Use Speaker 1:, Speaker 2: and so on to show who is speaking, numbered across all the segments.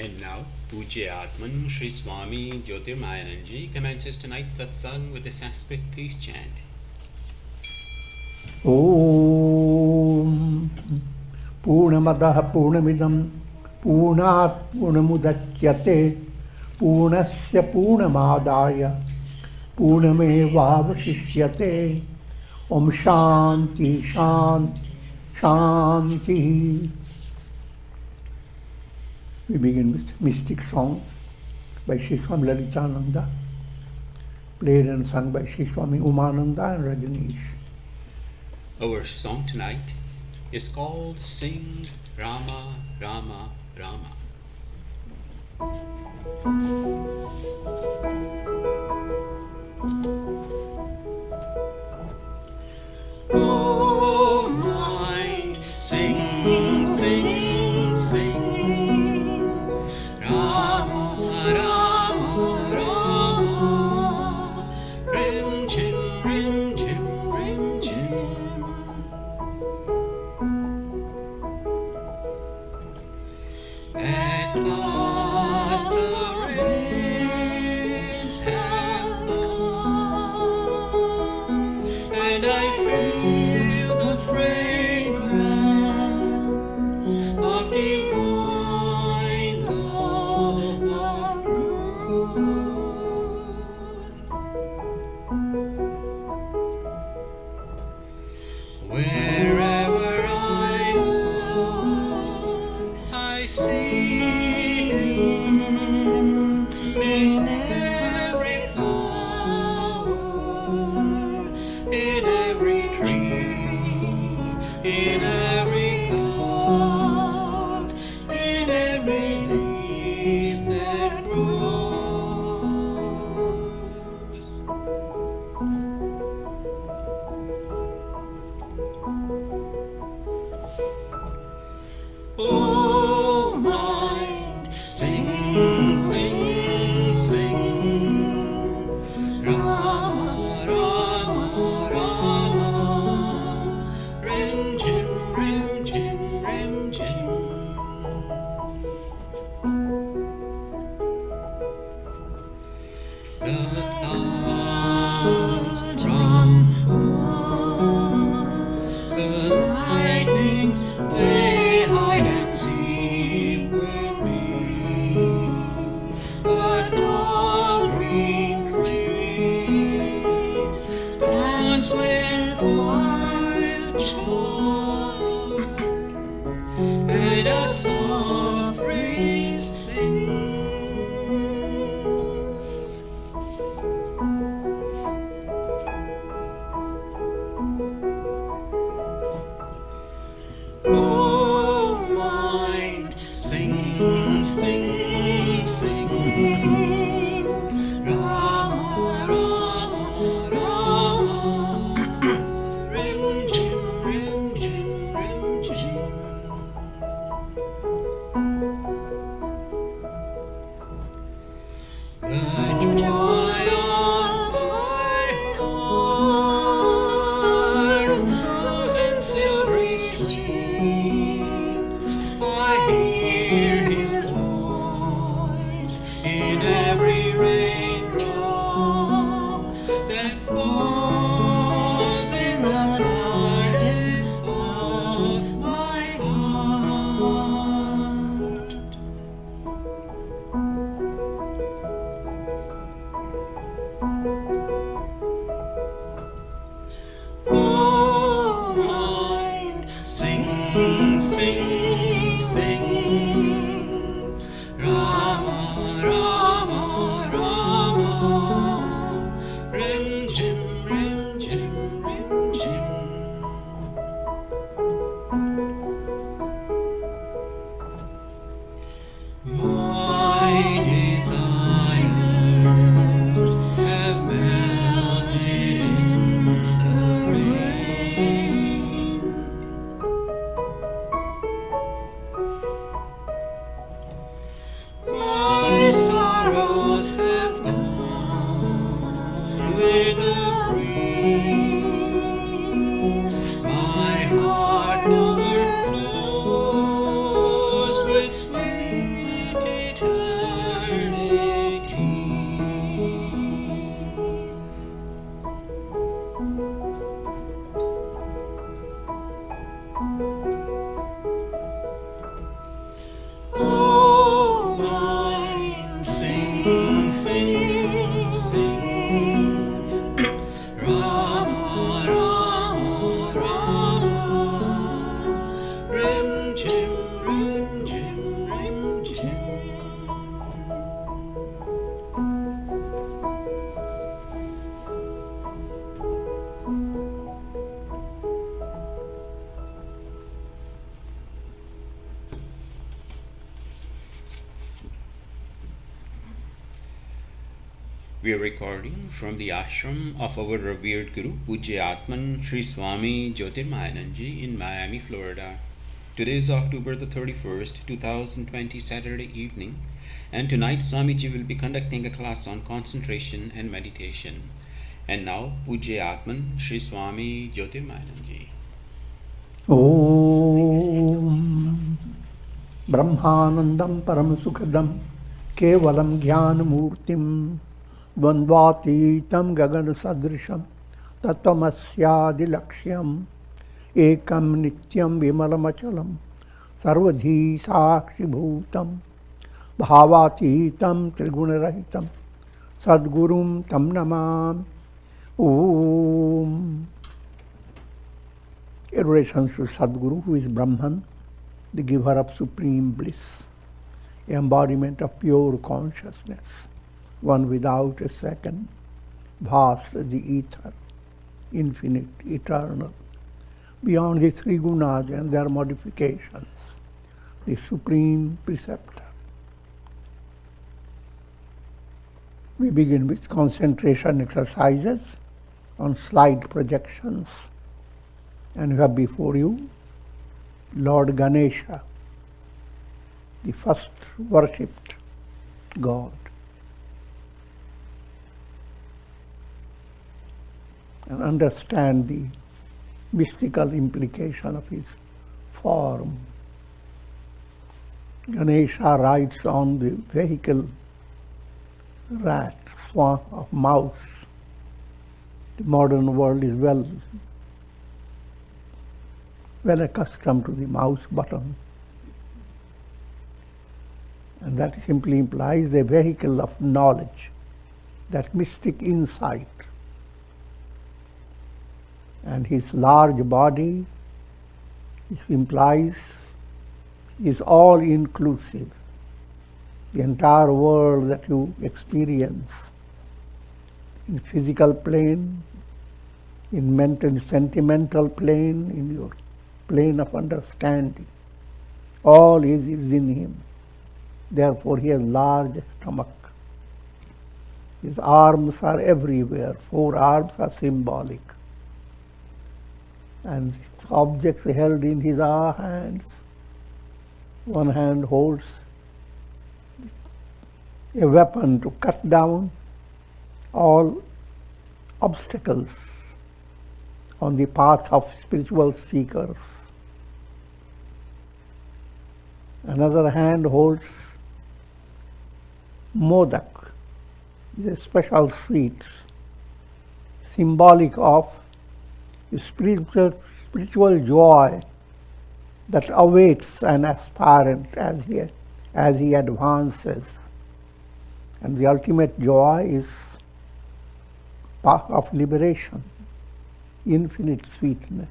Speaker 1: And now, Pujya Atman Sri Swami Jyotirmayananda commences tonight's satsang with the Sanskrit peace chant.
Speaker 2: Om Purnamadaha Purnamidam Purnat Purnamudachyate Purnasya Purnamadaya Purnamevavashishyate. Om Shanti Shanti Shanti. We begin with mystic song by Sri Swami Lalitananda, played and sung by Sri Swami Umananda and Rajneesh.
Speaker 1: Our song tonight is called Sing Rama Rama Rama. Oh my, sing, sing, sing, Rama, Rama, Rama, rim, chim, rim, chim, rim, chim. At last the rains have come, and I feel the fragrance of divine love of good. Wherever I look, I see Him in every flower, in every tree, in every cloud, in every leaf that grows. Oh, mind, sing, sing, sing, Rama, Rama, Rama, rim, jim, rim, jim, rim, jim. The clouds drum on, the lightnings play hide and seek with me. The tall green trees dance with wild joy, and a soft breeze sings. Oh, mind, sing, sing, sing, Rama, Rama, Rama, rim, jim, rim, jim, rim, jim. The joy of my heart flows in silvery streams. I hear His voice in every raindrop that falls in the garden of my heart. Oh, mind, sing, sing, sing, Rama, Rama, Rama, rim, jim, rim, jim, rim, jim. My desires have melted in the rain. My sorrows have gone with the breeze. My heart overflows with sweet We are recording from the ashram of our revered Guru, Pujya Atman Sri Swami Jyotirmayananda in Miami, Florida. Today is October the 31st, 2020, Saturday evening, and tonight Swamiji will be conducting a class on concentration and meditation. And now, Pujya Atman Sri Swami Jyotirmayananda.
Speaker 2: Om Brahmanandam Paramasukhadam Kevalam Jnanamurtim Dvandvatitam Gagana Sadrisham Tattvamasya Laksham Ekam Nityam Vimalamachalam Sarvadhi Sakshi Bhutam Bhavatitam Trigunarahitam Sadgurum Tam Namam. Om. Adoration to Sadguru, who is Brahman, the giver of supreme bliss, embodiment of pure consciousness, one without a second, vast as the ether, infinite, eternal, beyond the three gunas and their modifications, the supreme preceptor. We begin with concentration exercises on slide projections. And you have before you Lord Ganesha, the first worshipped God. And understand the mystical implication of his form. Ganesha rides on the vehicle rat, swan, of mouse. The modern world is well accustomed to the mouse button. And that simply implies a vehicle of knowledge, that mystic insight. And his large body, it implies, is all inclusive. The entire world that you experience in physical plane, in mental, sentimental plane, in your plane of understanding, all is in him. Therefore he has large stomach. His arms are everywhere. 4 arms are symbolic. And objects held in his hands. One hand holds a weapon to cut down all obstacles on the path of spiritual seekers. Another hand holds modak, a special sweet, symbolic of spiritual joy that awaits an aspirant as he advances. And the ultimate joy is path of liberation, infinite sweetness.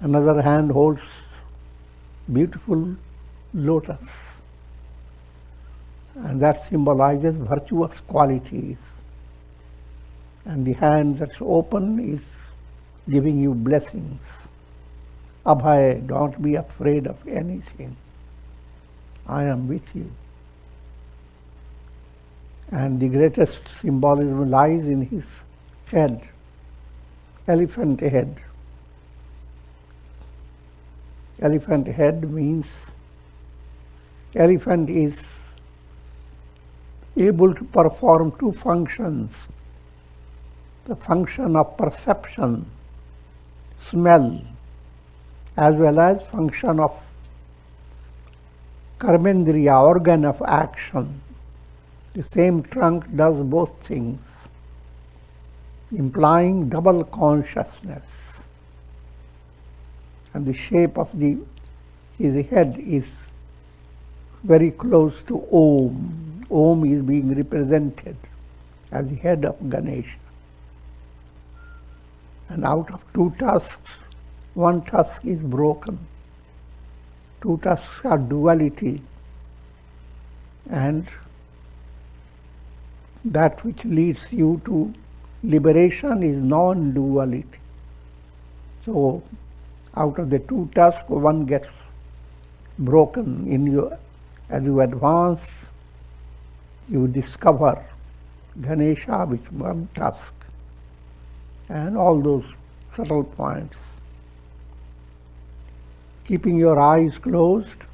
Speaker 2: Another hand holds beautiful lotus, and that symbolizes virtuous qualities. And the hand that's open is giving you blessings. Abhay, don't be afraid of anything. I am with you. And the greatest symbolism lies in his head, elephant head. Elephant head means elephant is able to perform 2 functions. The function of perception, smell, as well as function of karmendriya, organ of action. The same trunk does both things, implying double consciousness. And the shape of his head is very close to Om. Om is being represented as the head of Ganesha. And out of 2 tusks, 1 tusk is broken. 2 tusks are duality. And that which leads you to liberation is non-duality. So, out of the 2 tusks, 1 gets broken. As you advance, you discover Ganesha with one tusk, and all those subtle points. Keeping your eyes closed,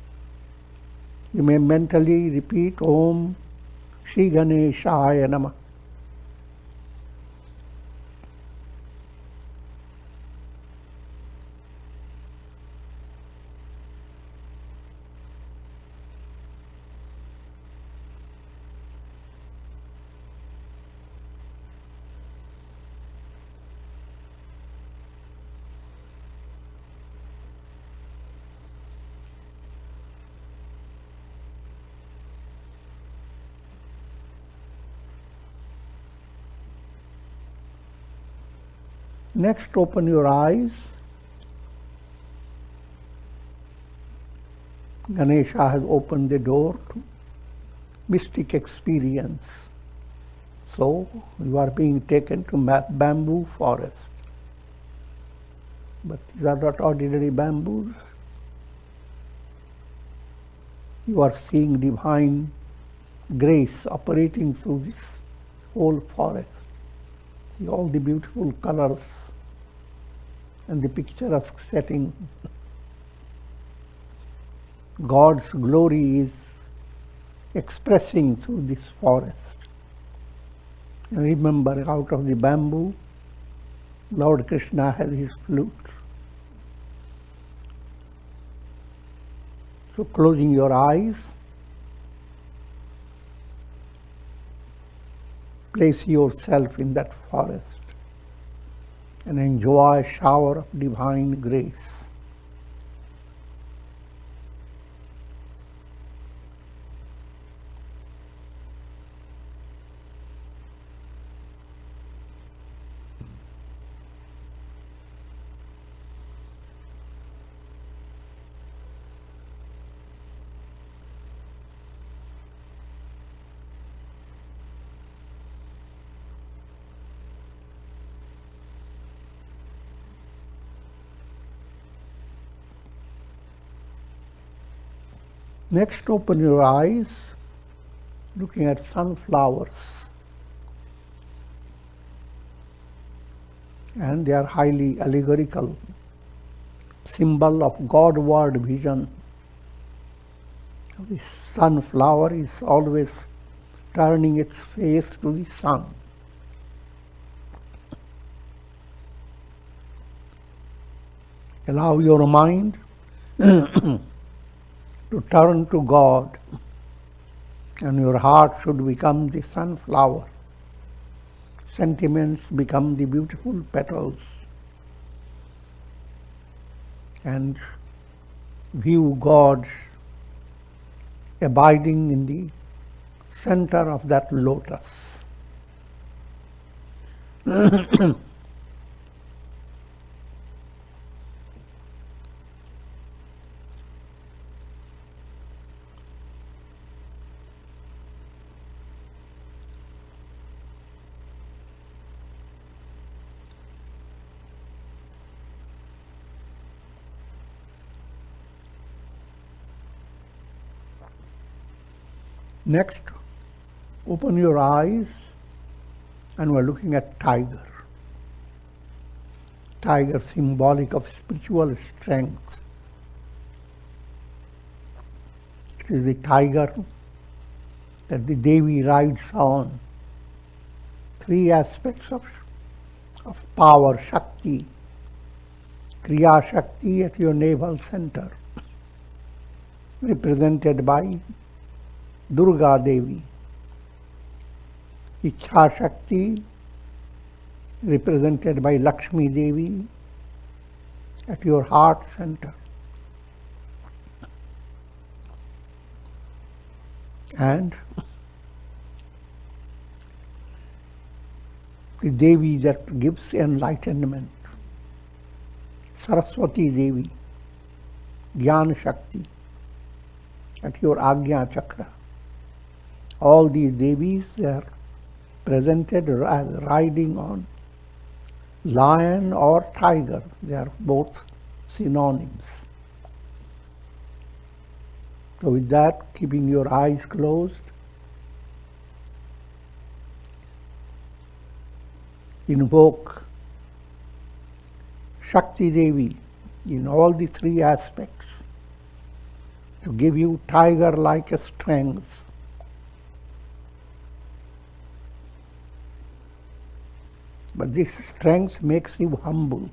Speaker 2: you may mentally repeat Om Shri Ganeshaya Namah. Next, open your eyes. Ganesha has opened the door to mystic experience. So, you are being taken to bamboo forest. But these are not ordinary bamboos. You are seeing divine grace operating through this whole forest. See all the beautiful colors and the picturesque setting. God's glory is expressing through this forest. And remember, out of the bamboo, Lord Krishna has his flute. So closing your eyes, place yourself in that forest and enjoy a shower of divine grace. Next, open your eyes, looking at sunflowers. And they are highly allegorical, symbol of godward vision. The sunflower is always turning its face to the sun. Allow your mind to turn to God, and your heart should become the sunflower. Sentiments become the beautiful petals, and view God abiding in the center of that lotus. Next, open your eyes, and we're looking at tiger. Tiger symbolic of spiritual strength. It is the tiger that the Devi rides on. Three aspects of power, Shakti. Kriya Shakti at your navel center, represented by Durga Devi. Ichha Shakti, represented by Lakshmi Devi at your heart center. And the Devi that gives enlightenment, Saraswati Devi, Jnana Shakti at your Agnya Chakra. All these Devis, they are presented as riding on lion or tiger. They are both synonyms. So with that, keeping your eyes closed, invoke Shakti Devi in all the three aspects to give you tiger-like strength. But this strength makes you humble,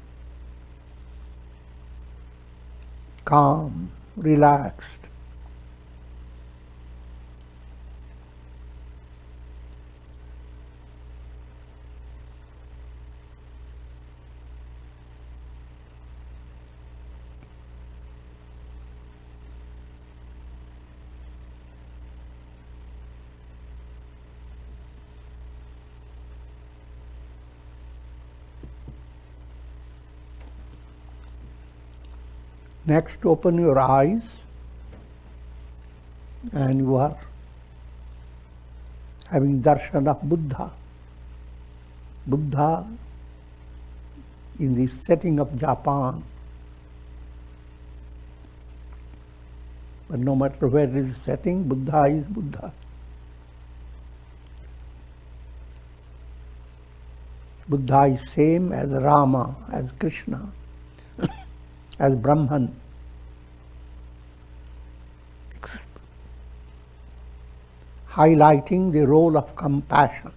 Speaker 2: calm, relaxed. Next, open your eyes and you are having darshan of Buddha. Buddha in the setting of Japan. But no matter where it is setting, Buddha is Buddha. Buddha is same as Rama, as Krishna, as Brahman. Highlighting the role of compassion.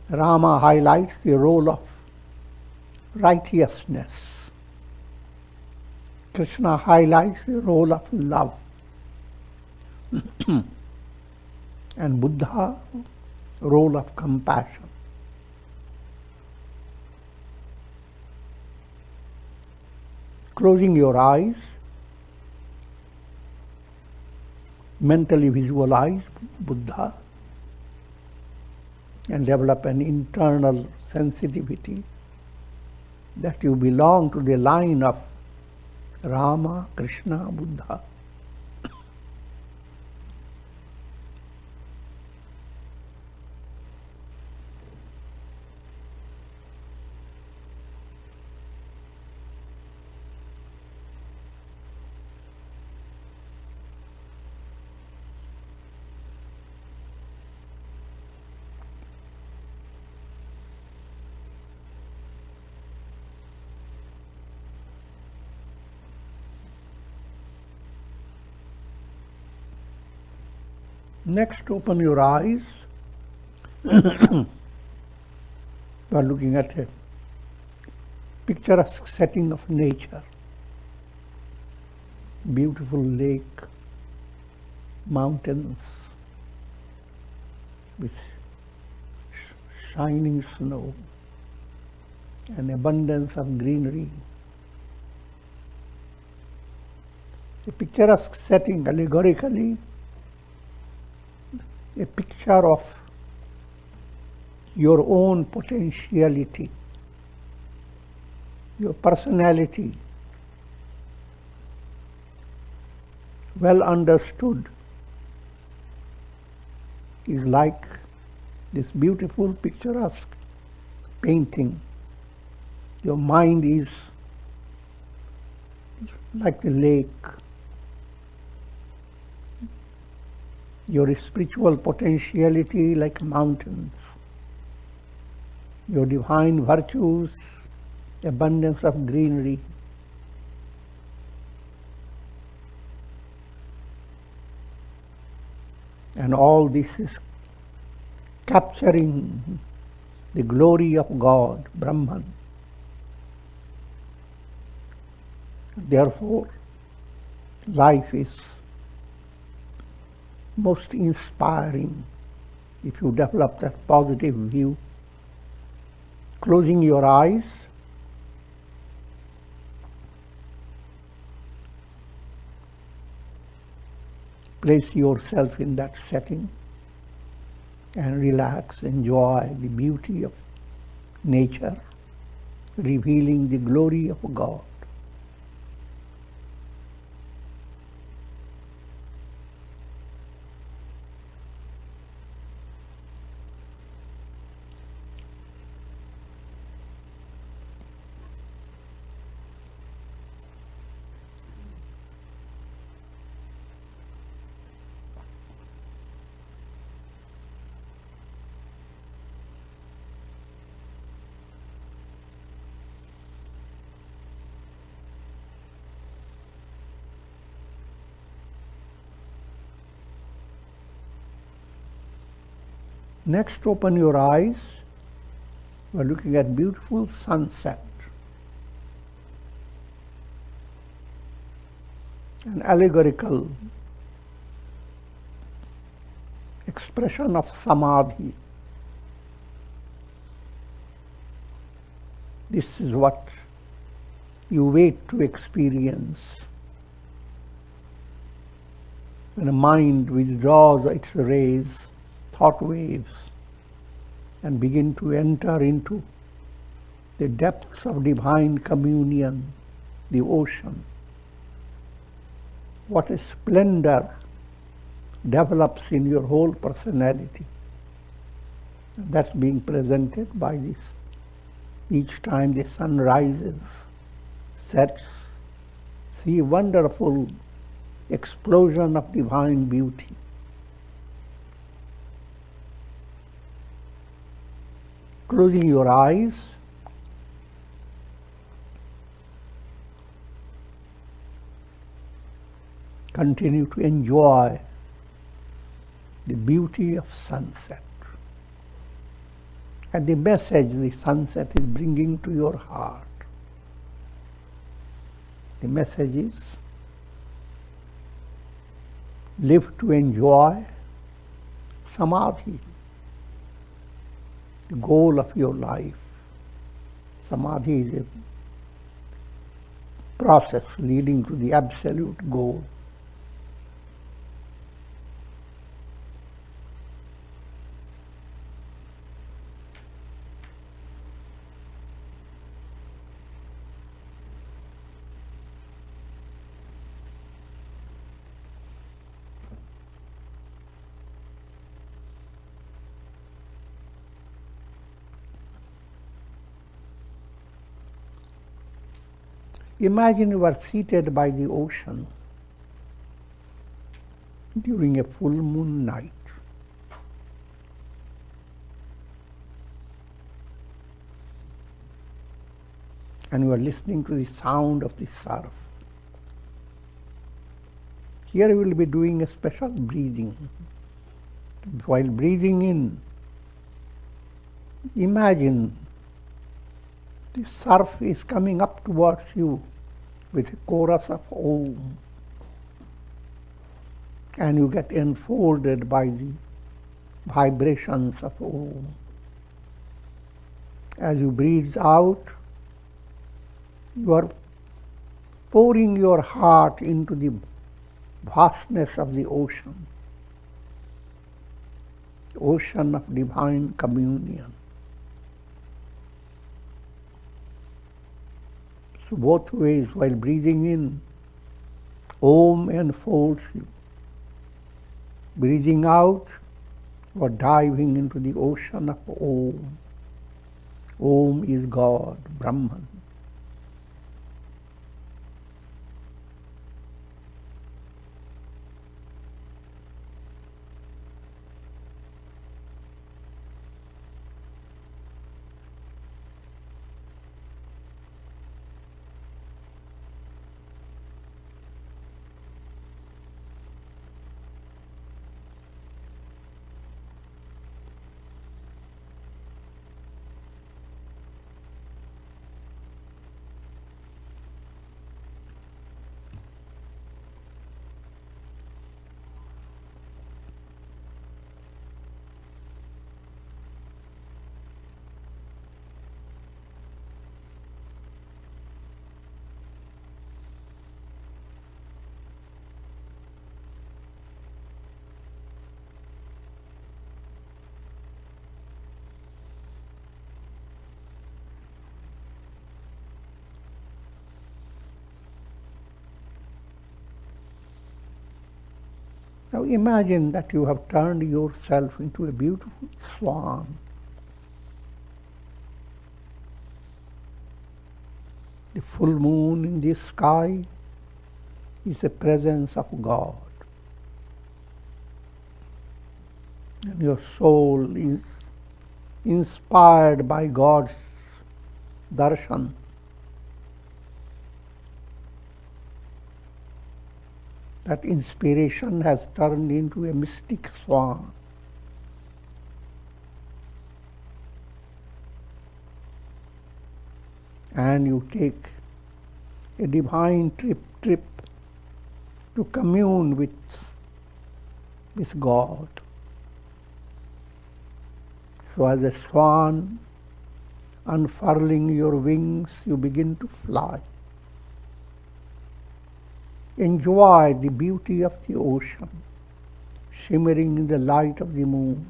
Speaker 2: Rama highlights the role of righteousness. Krishna highlights the role of love. And Buddha, role of compassion. Closing your eyes, mentally visualize Buddha and develop an internal sensitivity that you belong to the line of Rama, Krishna, Buddha. Next, open your eyes. You are looking at a picturesque setting of nature. Beautiful lake, mountains with shining snow, an abundance of greenery. A picturesque setting, allegorically, a picture of your own potentiality, your personality, well understood, is like this beautiful picturesque painting. Your mind is like the lake. Your spiritual potentiality like mountains. Your divine virtues, abundance of greenery. And all this is capturing the glory of God, Brahman. Therefore, life is most inspiring if you develop that positive view. Closing your eyes, place yourself in that setting and relax, enjoy the beauty of nature, revealing the glory of God. Next, open your eyes. You are looking at beautiful sunset. An allegorical expression of samadhi. This is what you wait to experience. When a mind withdraws its rays, thought waves, and begin to enter into the depths of divine communion, the ocean, what a splendor develops in your whole personality. That's being presented by this. Each time the sun rises, sets, see a wonderful explosion of divine beauty. Closing your eyes, continue to enjoy the beauty of sunset and the message the sunset is bringing to your heart. The message is, live to enjoy samadhi, the goal of your life. Samadhi is a process leading to the absolute goal. Imagine you are seated by the ocean during a full moon night. And you are listening to the sound of the surf. Here you will be doing a special breathing. While breathing in, imagine the surf is coming up towards you with a chorus of Om. And you get enfolded by the vibrations of Om. As you breathe out, you are pouring your heart into the vastness of the ocean of divine communion. So both ways, while breathing in, Om enfolds you. Breathing out, you are diving into the ocean of Om. Om is God, Brahman. Now imagine that you have turned yourself into a beautiful swan. The full moon in the sky is the presence of God. And your soul is inspired by God's darshan. That inspiration has turned into a mystic swan. and you take a divine trip to commune with God. So as a swan unfurling your wings, you begin to fly. Enjoy the beauty of the ocean, shimmering in the light of the moon.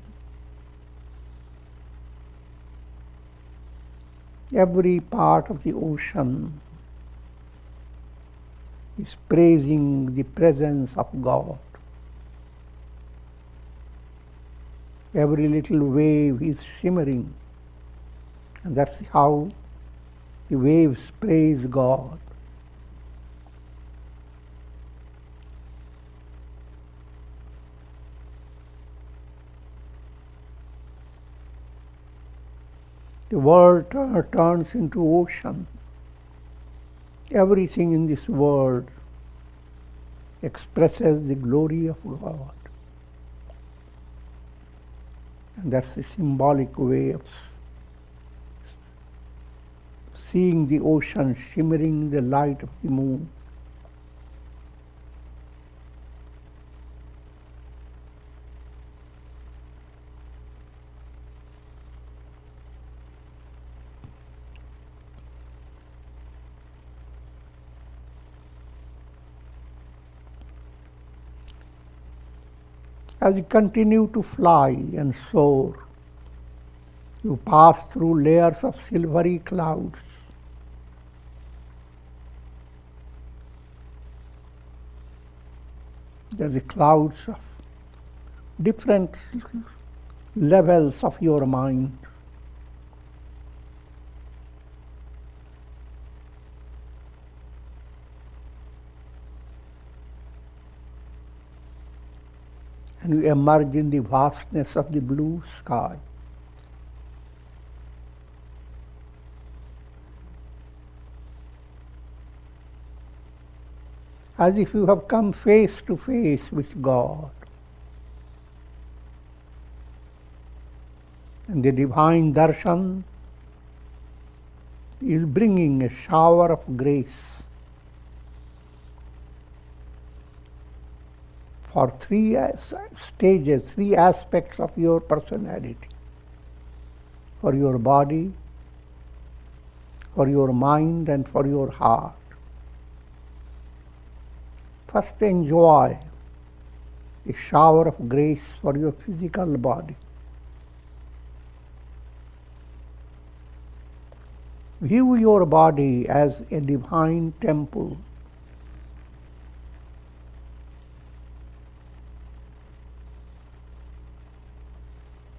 Speaker 2: Every part of the ocean is praising the presence of God. Every little wave is shimmering, and that's how the waves praise God. The world turns into ocean. Everything in this world expresses the glory of God. And that's a symbolic way of seeing the ocean shimmering in the light of the moon. As you continue to fly and soar, you pass through layers of silvery clouds. They're the clouds of different levels of your mind. And you emerge in the vastness of the blue sky. As if you have come face to face with God. And the divine darshan is bringing a shower of grace for three stages, three aspects of your personality. For your body, for your mind, and for your heart. First, enjoy a shower of grace for your physical body. View your body as a divine temple.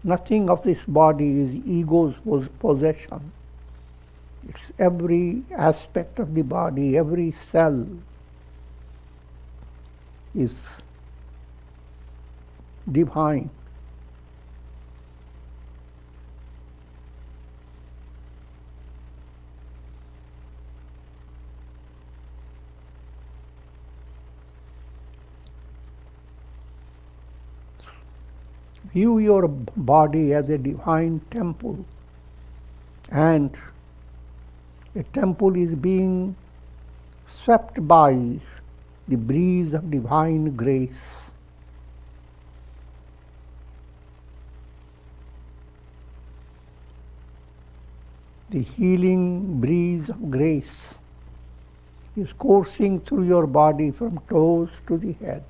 Speaker 2: Nothing of this body is ego's possession. It's every aspect of the body, every cell is divine. View your body as a divine temple, and a temple is being swept by the breeze of divine grace. The healing breeze of grace is coursing through your body from toes to the head.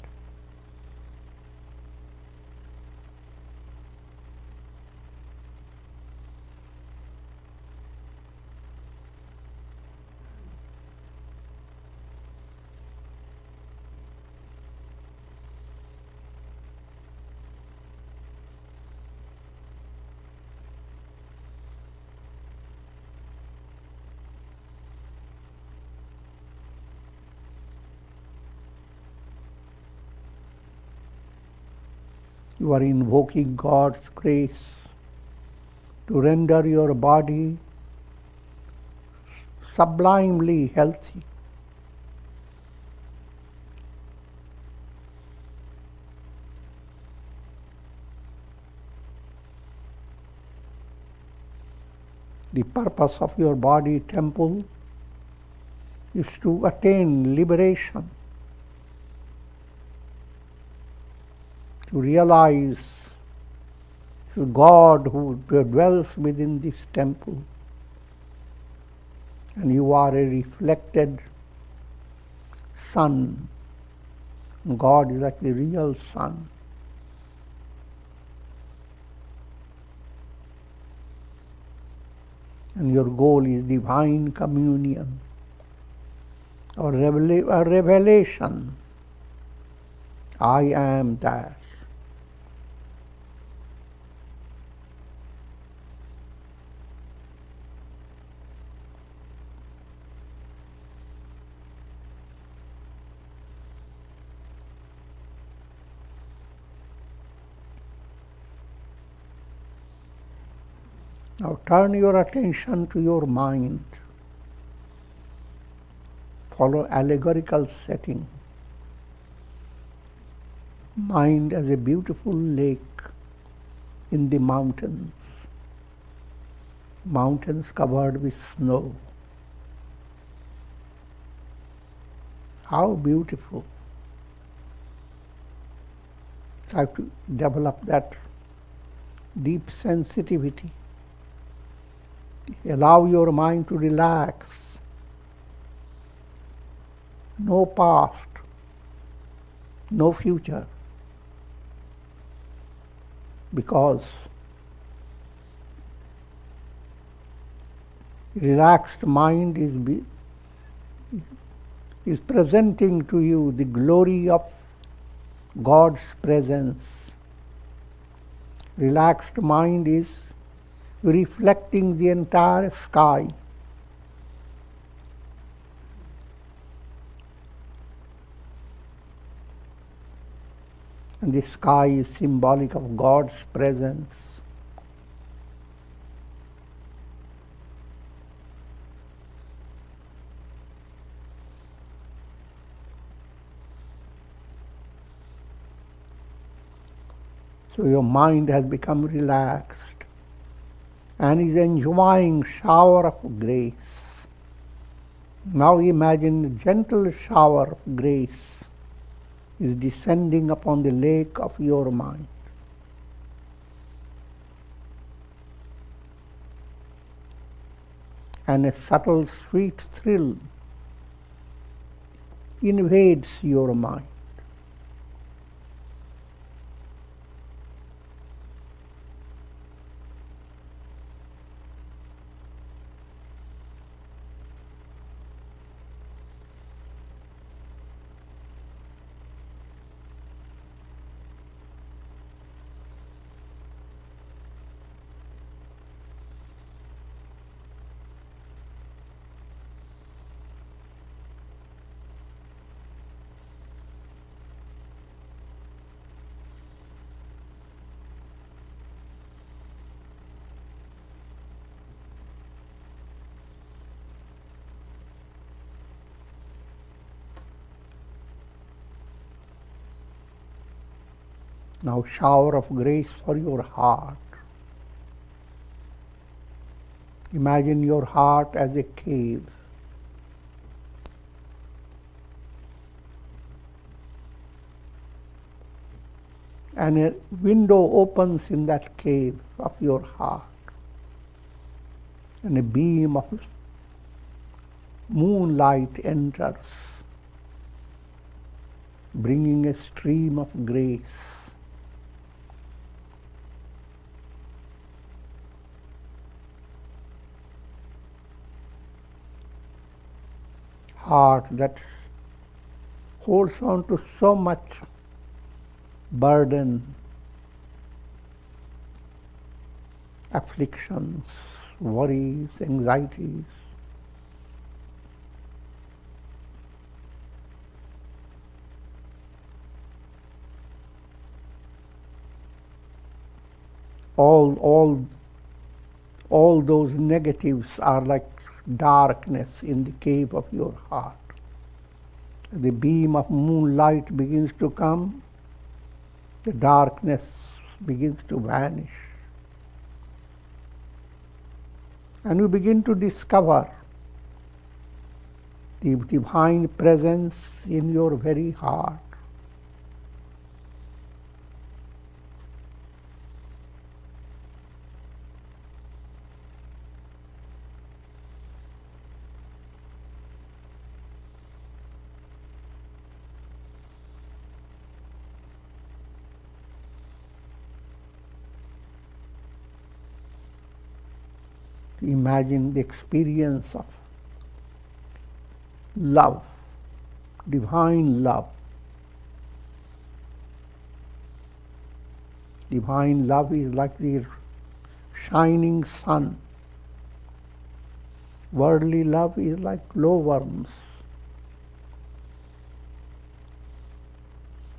Speaker 2: You are invoking God's grace to render your body sublimely healthy. The purpose of your body temple is to attain liberation, to realize the God who dwells within this temple, and you are a reflected sun. God is like the real sun. And your goal is divine communion or revelation. I am that. Now turn your attention to your mind. Follow allegorical setting. Mind as a beautiful lake in the mountains. Mountains covered with snow. How beautiful. Try to develop that deep sensitivity. Allow your mind to relax. No past, no future. Because relaxed mind is presenting to you the glory of God's presence. Relaxed mind is reflecting the entire sky. And the sky is symbolic of God's presence. So your mind has become relaxed and is enjoying shower of grace. Now imagine a gentle shower of grace is descending upon the lake of your mind. And a subtle sweet thrill invades your mind. Now shower of grace for your heart. Imagine your heart as a cave. And a window opens in that cave of your heart. And a beam of moonlight enters, bringing a stream of grace. Heart that holds on to so much burden, afflictions, worries, anxieties. All those negatives are like darkness in the cave of your heart. The beam of moonlight begins to come, the darkness begins to vanish. And you begin to discover the divine presence in your very heart. Imagine the experience of love, divine love. Divine love is like the shining sun. Worldly love is like glowworms.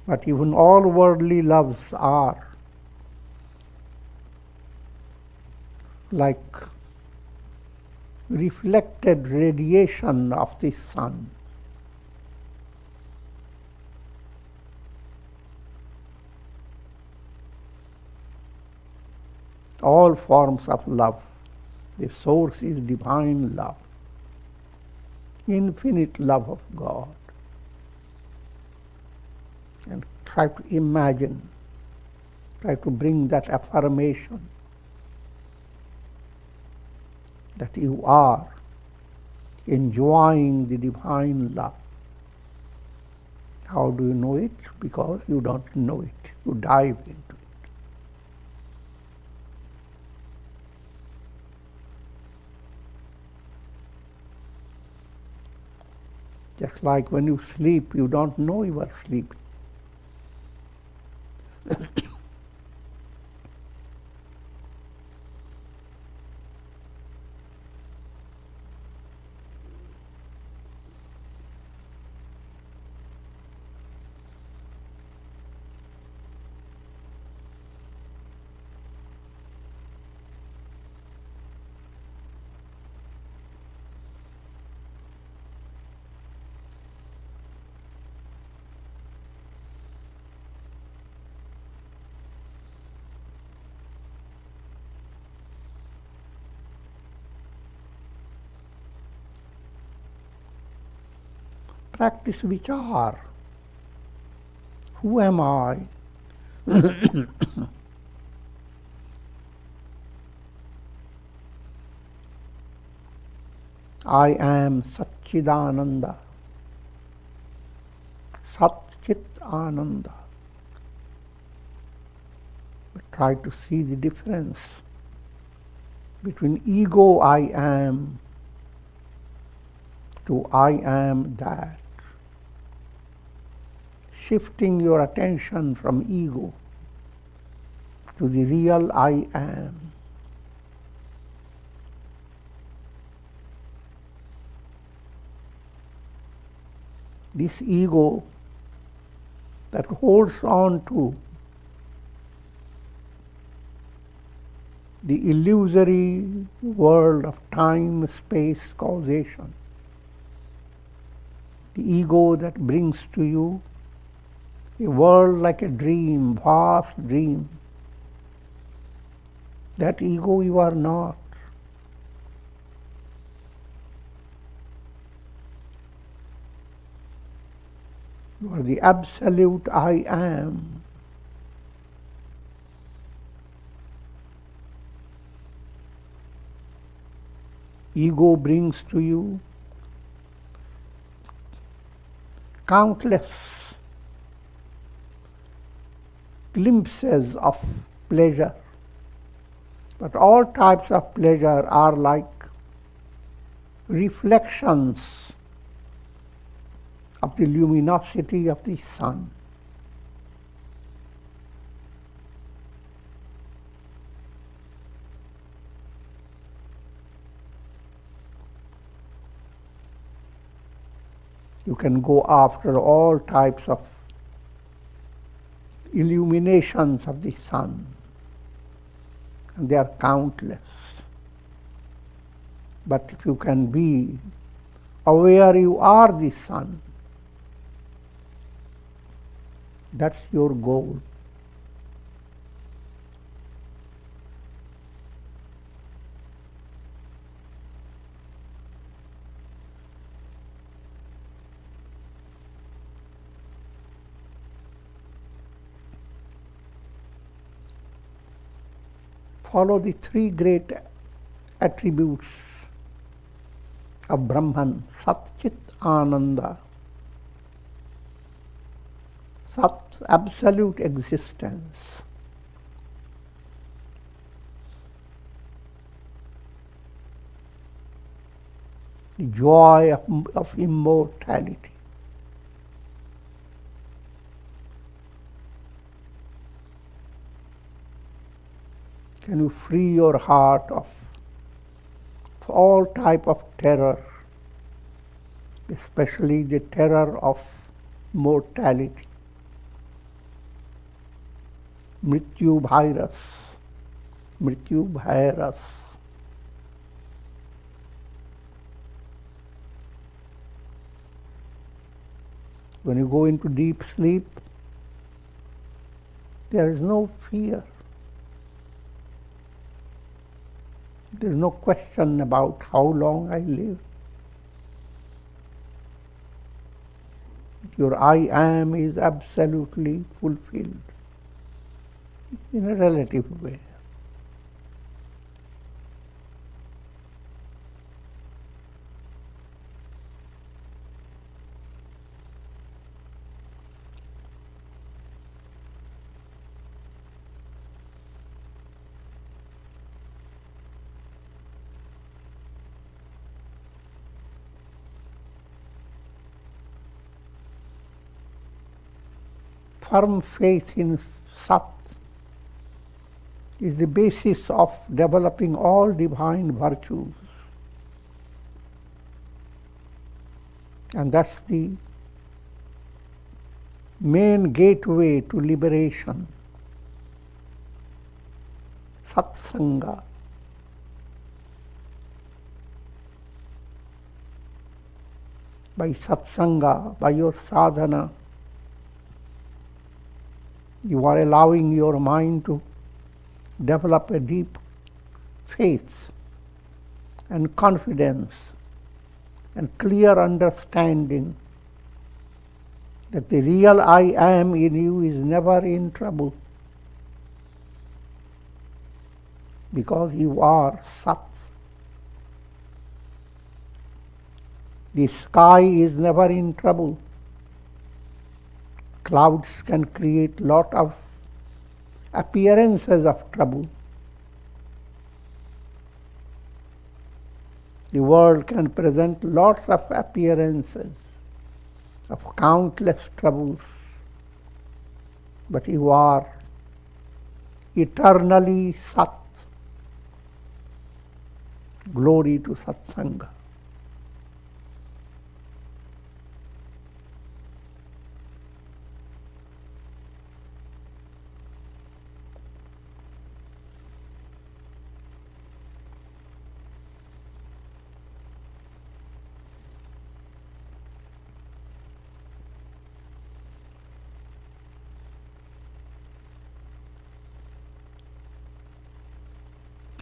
Speaker 2: But even all worldly loves are like reflected radiation of the sun. All forms of love, the source is divine love, infinite love of God. And try to imagine, try to bring that affirmation that you are enjoying the divine love. How do you know it? Because you don't know it. You dive into it. Just like when you sleep, you don't know you are sleeping. Practice vichar. Who am I? I am Satchidananda. Sat-Chit Ananda. But try to see the difference between ego I am to I am that. Shifting your attention from ego to the real I am. This ego that holds on to the illusory world of time, space, causation. The ego that brings to you a world like a dream, vast dream. That ego you are not. You are the absolute I am. Ego brings to you countless glimpses of pleasure. But all types of pleasure are like reflections of the luminosity of the sun. You can go after all types of illuminations of the sun, and they are countless. But if you can be aware you are the sun, that's your goal. follow the three great attributes of Brahman, Sat, Chit, Ananda. Sat's absolute existence. The joy of immortality. Can you free your heart of all type of terror, especially the terror of mortality? Mrityu virus, Mrityu virus. When you go into deep sleep, there is no fear. There is no question about how long I live. Your I am is absolutely fulfilled in a relative way. Firm faith in Sat is the basis of developing all divine virtues. And that's the main gateway to liberation. Satsanga. By satsanga, by your sadhana, you are allowing your mind to develop a deep faith and confidence and clear understanding that the real I am in you is never in trouble because you are Sat. The sky is never in trouble. Clouds can create lot of appearances of trouble. The world can present lots of appearances of countless troubles, but you are eternally Sat. Glory to Satsanga.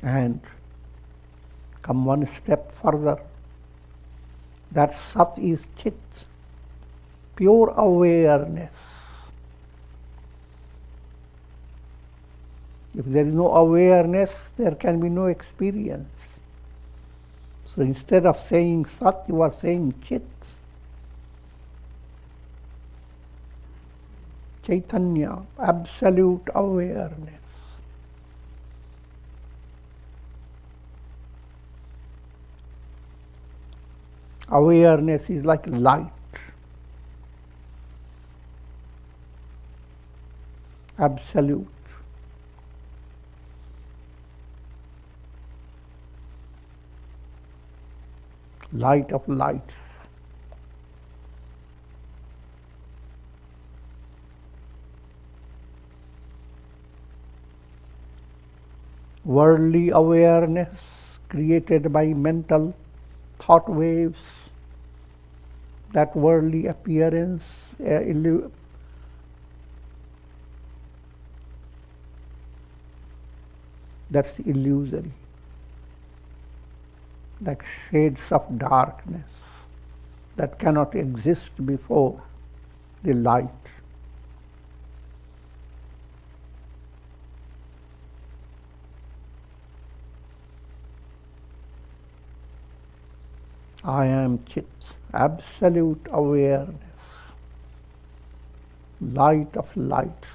Speaker 2: And come one step further, that Sat is Chit, pure awareness. If there is no awareness, there can be no experience. So instead of saying Sat, you are saying Chit. Chaitanya, absolute awareness. Awareness is like light. Absolute. Light of light. Worldly awareness created by mental thought waves, that worldly appearance, that's illusory, like shades of darkness that cannot exist before the light. I am Chit, absolute awareness, light of lights,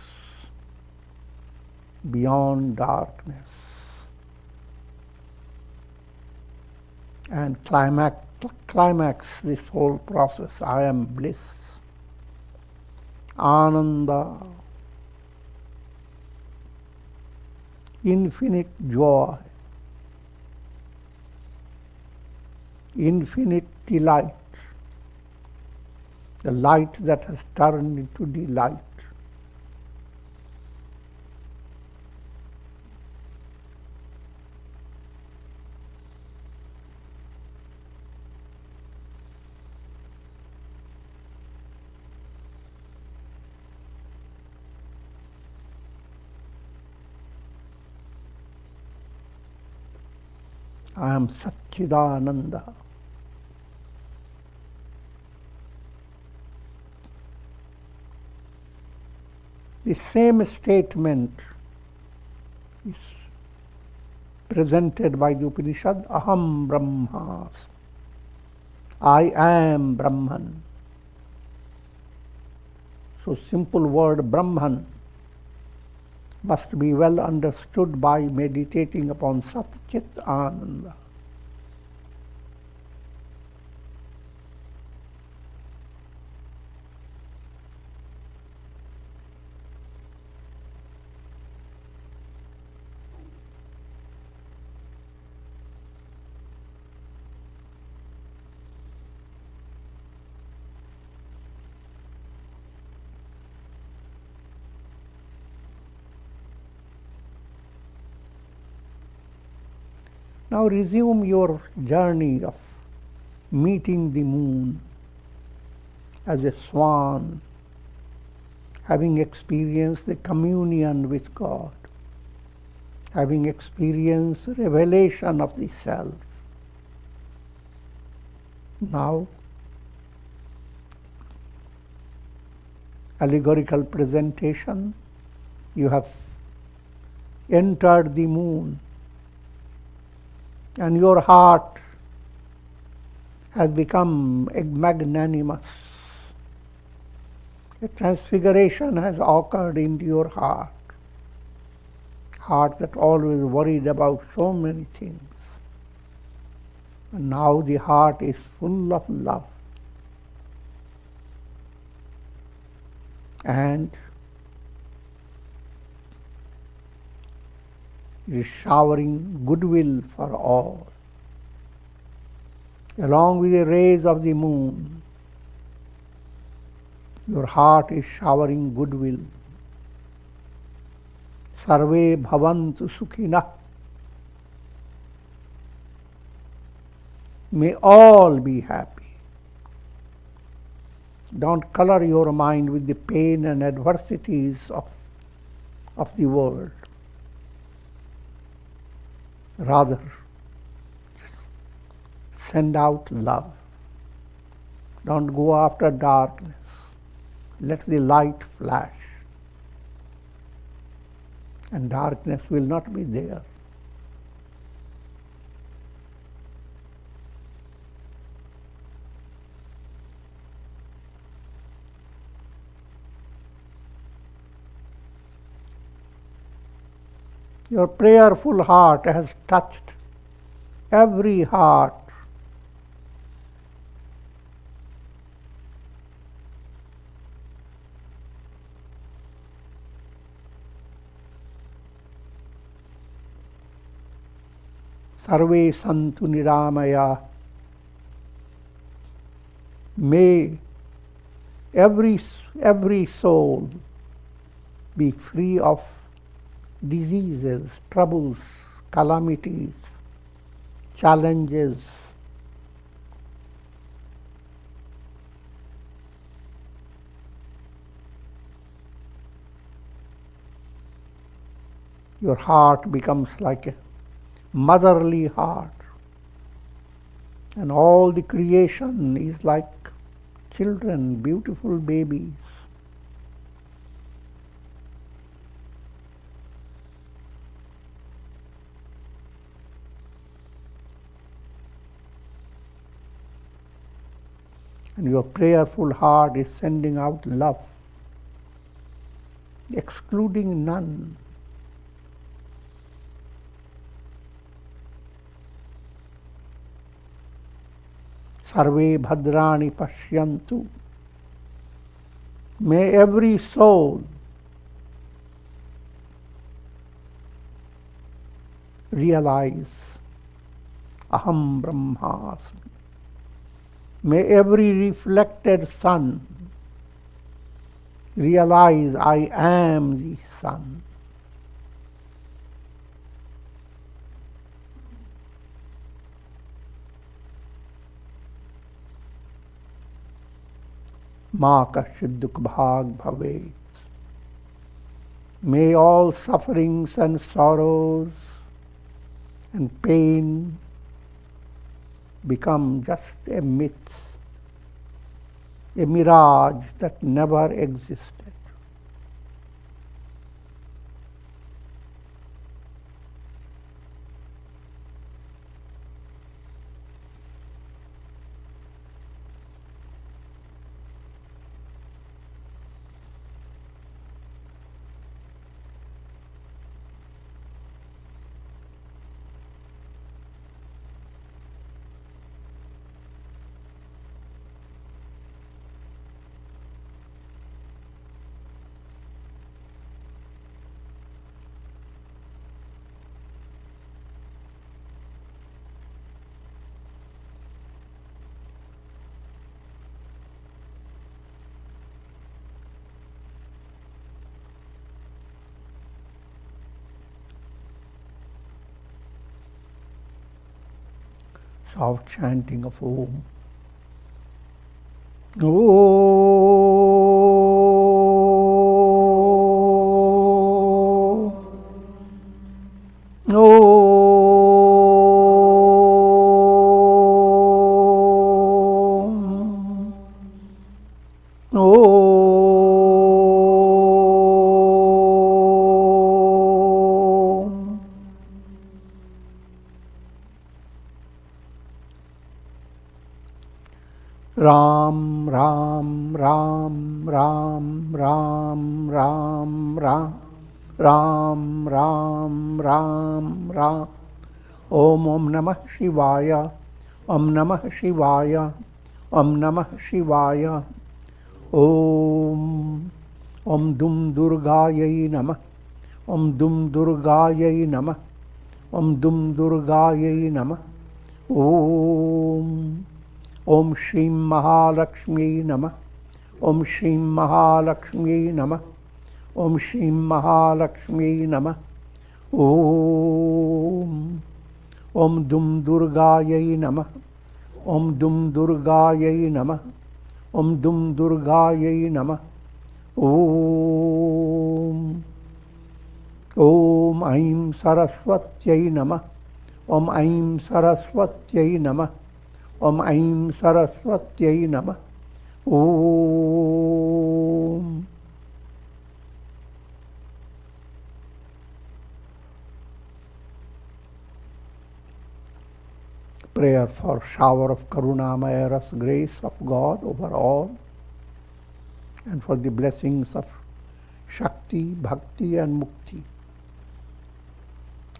Speaker 2: beyond darkness. And climax this whole process, I am bliss, Ananda, infinite joy, infinite delight, the light that has turned into delight. I am Satchidananda. The same statement is presented by the Upanishad, Aham Brahmas. I am Brahman. So simple word Brahman must be well understood by meditating upon Sat Chit Ananda. Now resume your journey of meeting the moon as a swan, having experienced the communion with God, having experienced revelation of the self. Now, allegorical presentation, you have entered the moon, and your heart has become magnanimous. A transfiguration has occurred into your heart that always worried about so many things. And now the heart is full of love. And it is showering goodwill for all. Along with the rays of the moon, your heart is showering goodwill. Sarve bhavantu sukhina. May all be happy. Don't color your mind with the pain and adversities of the world. Rather, send out love. Don't go after darkness. Let the light flash, and darkness will not be there. Your prayerful heart has touched every heart. Sarve santu niramaya. May every soul be free of diseases, troubles, calamities, challenges. Your heart becomes like a motherly heart, and all the creation is like children, beautiful babies. and your prayerful heart is sending out love, excluding none. Sarve bhadrani pashyantu. May every soul realize Aham Brahmasmi. May every reflected sun realize I am the sun. Ma kaschid dukh bhag bhavet. May all sufferings and sorrows and pain become just a myth, a mirage that never existed. Soft chanting of Om. Om. Om. Ram, Ram, Ram, Ram, Ram, Ram, Ram, Ram, Ram, Ram, Ram. Om Namah Shivaya, Om Namah Shivaya, Om Namah Shivaya. Om Dum Durgayai Namah, Om Dum Durgayai Namah, Om Dum Durgayai Namah. Om Shri Mahalakshmi Namah, Om Shri Mahalakshmi Namah, Om Shri Mahalakshmi Namah. Om Dum Durgayai Namah, Om Dum Durgayai Namah, Om Dum Durgayai Namah. Om Aim Saraswatyai Namah, Om Aim Saraswatyai Namah, Om Aim Saraswatyai Namah. Om. Prayer for shower of Karunamaya Ras grace of God over all, and for the blessings of Shakti, Bhakti and Mukti.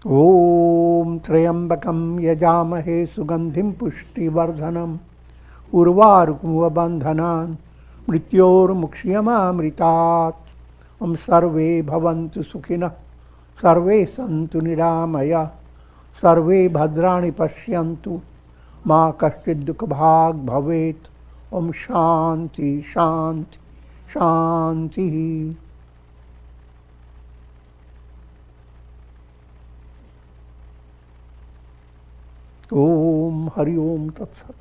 Speaker 2: Om Trayambakam Yajamahe Sugandhim Pushti Vardhanam Urvarukmuva Bandhanan Mrityor Mukshiyama Mritat. Om Sarve Bhavantu Sukhina Sarve Santu Niramaya Sarve Bhadrani Pashyantu Ma Kaschid Dukh Bhag Bhavet. Om Shanti Shanti Shanti. Om Hari Om Tat Sat.